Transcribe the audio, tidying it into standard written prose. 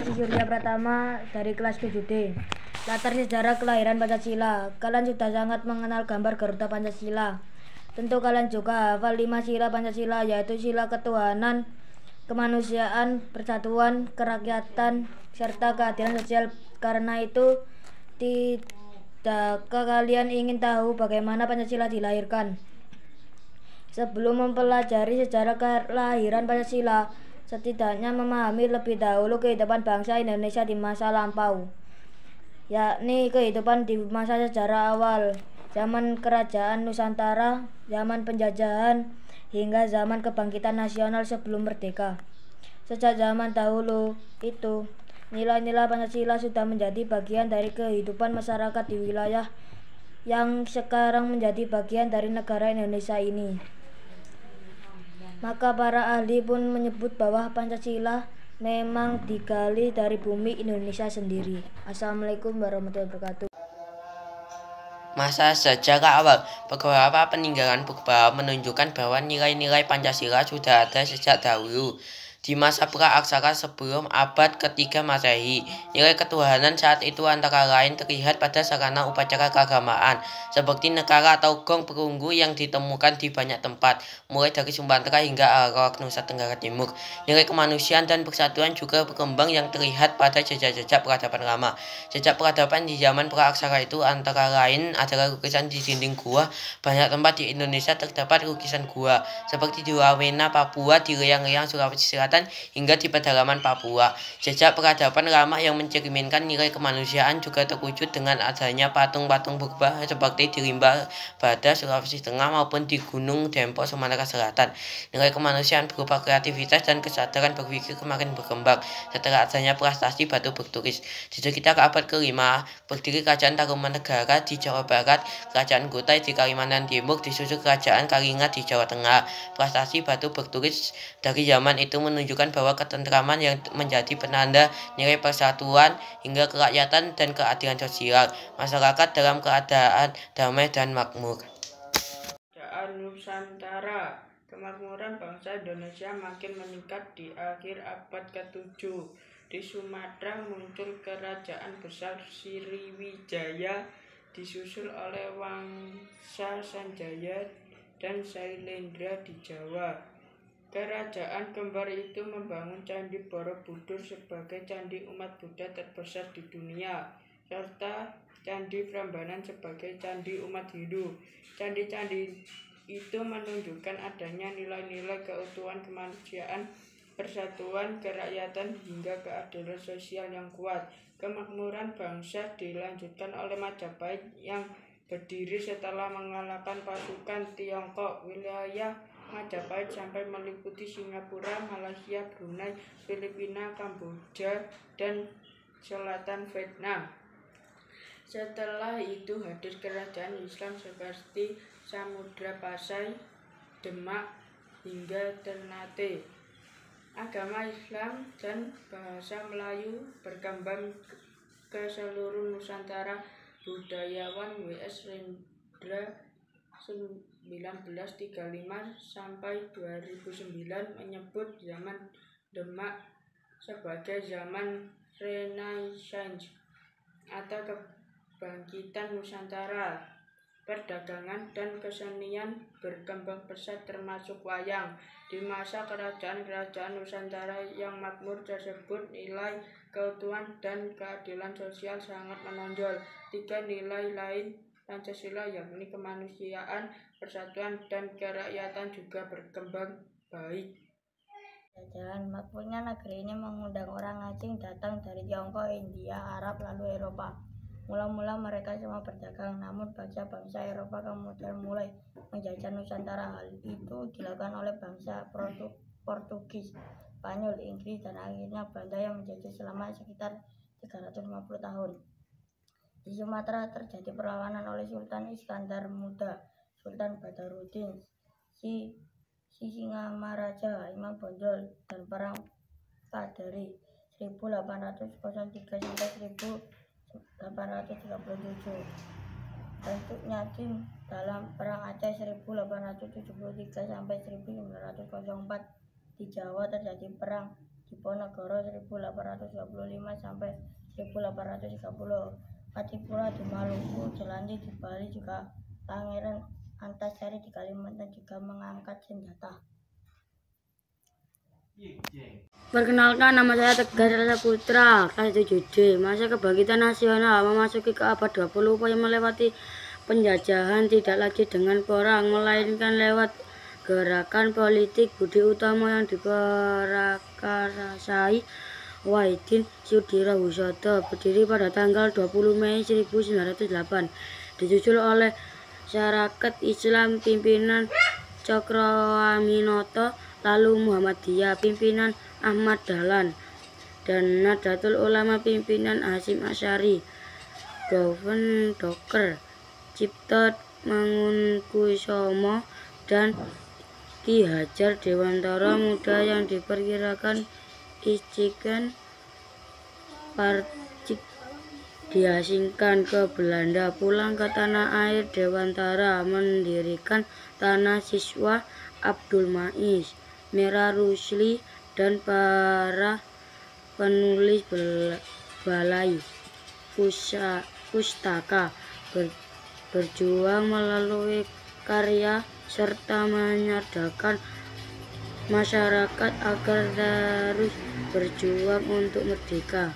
Adi Surya Pratama dari kelas 7D. Latar sejarah kelahiran Pancasila. Kalian sudah sangat mengenal gambar Garuda Pancasila. Tentu kalian juga hafal 5 sila Pancasila, yaitu sila ketuhanan, kemanusiaan, persatuan, kerakyatan, serta keadilan sosial. Karena itu, tidakkah kalian ingin tahu bagaimana Pancasila dilahirkan? Sebelum mempelajari sejarah kelahiran Pancasila, setidaknya memahami lebih dahulu kehidupan bangsa Indonesia di masa lampau, yakni kehidupan di masa sejarah awal, zaman kerajaan Nusantara, zaman penjajahan, hingga zaman kebangkitan nasional sebelum merdeka. Sejak zaman dahulu itu, nilai-nilai Pancasila sudah menjadi bagian dari kehidupan masyarakat di wilayah yang sekarang menjadi bagian dari negara Indonesia ini. Maka para ahli pun menyebut bahwa Pancasila memang digali dari bumi Indonesia sendiri. Assalamualaikum warahmatullahi wabarakatuh. Masa sejarah awal. Beberapa peninggalan purba menunjukkan bahwa nilai-nilai Pancasila sudah ada sejak dahulu. Di masa pra-aksara sebelum abad ketiga Masehi, nilai ketuhanan saat itu antara lain terlihat pada sarana upacara keagamaan, seperti negara atau gong perunggu yang ditemukan di banyak tempat, mulai dari Sumatera hingga Arok, Nusa Tenggara Timur. Nilai kemanusiaan dan persatuan juga berkembang yang terlihat pada jejak-jejak peradaban lama. Jejak peradaban di zaman pra-aksara itu antara lain adalah lukisan di dinding gua. Banyak tempat di Indonesia terdapat lukisan gua, seperti di Wamena, Papua, di Liang-Liang, Sulawesi Selatan, hingga di pedalaman Papua. Jejak peradaban lama yang mencerminkan nilai kemanusiaan juga terwujud dengan adanya patung-patung purba seperti di Limba Bada, Sulawesi Tengah maupun di Gunung Dempo, Sumatera Selatan. Nilai kemanusiaan berupa kreativitas dan kesadaran berpikir kemarin berkembang setelah adanya prestasi batu bertulis. Di sekitar abad ke-5, berdiri Kerajaan Tarumanegara di Jawa Barat, Kerajaan Kutai di Kalimantan Timur, disusul Kerajaan Kalingat di Jawa Tengah. Prestasi batu bertulis dari zaman itu menunjukkan bahwa ketentraman yang menjadi penanda nilai persatuan hingga kerakyatan dan keadilan sosial, masyarakat dalam keadaan damai dan makmur. Kerajaan Nusantara. Kemakmuran bangsa Indonesia makin meningkat di akhir abad ke-7. Di Sumatera muncul kerajaan besar Sriwijaya, disusul oleh Wangsa Sanjaya dan Sailendra di Jawa. Kerajaan kembar itu membangun Candi Borobudur sebagai candi umat Buddha terbesar di dunia, serta Candi Prambanan sebagai candi umat Hindu. Candi-candi itu menunjukkan adanya nilai-nilai keutuhan kemanusiaan, persatuan, kerakyatan, hingga keadilan sosial yang kuat. Kemakmuran bangsa dilanjutkan oleh Majapahit yang berdiri setelah mengalahkan pasukan Tiongkok. Wilayah Majapahit sampai meliputi Singapura, Malaysia, Brunei, Filipina, Kamboja, dan selatan Vietnam. Setelah itu hadir kerajaan Islam seperti Samudra Pasai, Demak, hingga Ternate. Agama Islam dan bahasa Melayu berkembang ke seluruh Nusantara. Budayawan W.S. Rendra 1935 sampai 2009 menyebut zaman Demak sebagai zaman Renaissance atau kebangkitan Nusantara. Perdagangan dan kesenian berkembang pesat termasuk wayang. Di masa kerajaan-kerajaan Nusantara yang makmur tersebut, nilai keutuhan dan keadilan sosial sangat menonjol. 3 nilai lain Pancasila yakni kemanusiaan, persatuan, dan kerakyatan juga berkembang baik. Jalan makmurnya negeri ini mengundang orang asing datang dari Tiongkok, India, Arab, lalu Eropa. Mula-mula mereka semua berdagang, namun bangsa-bangsa Eropa kemudian mulai menjajah Nusantara. Hal itu dilakukan oleh bangsa Portugis, Spanyol, Inggris, dan akhirnya Belanda yang menjajah selama sekitar 350 tahun. Di Sumatera terjadi perlawanan oleh Sultan Iskandar Muda, Sultan Badaruddin, Singamaraja, Imam Bonjol, dan Perang Padari 1803 sampai 1837. Bentuknya tim dalam Perang Aceh 1873 sampai 1904. Di Jawa terjadi Perang Diponegoro 1825 sampai 1830, Patipura di Maluku, Jelantih di Bali, juga Pangeran Antasari di Kalimantan juga mengangkat senjata. Perkenalkan, nama saya Tegar Rasa Putra, kelas 7D. Masa kebangkitan nasional memasuki ke abad 20, upaya melewati penjajahan tidak lagi dengan perang, melainkan lewat gerakan politik. Budi utama yang diprakarsai Wahidin Sudirohusodo berdiri pada tanggal 20 Mei 1908, disusul oleh Masyarakat Islam pimpinan Cokroaminoto, lalu Muhammadiyah pimpinan Ahmad Dahlan, dan Nahdlatul Ulama pimpinan Hasyim Asy'ari. Goven Doker, Cipto Mangunkusumo, dan Ki Hajar Dewantara Muda yang diperkirakan Ichikan Parcik diasingkan ke Belanda. Pulang ke tanah air, Dewantara mendirikan Tanah Siswa, Abdul Mais, Mira Rusli, dan para penulis balai pustaka, berjuang melalui karya serta menyadarkan masyarakat agar terus berjuang untuk merdeka.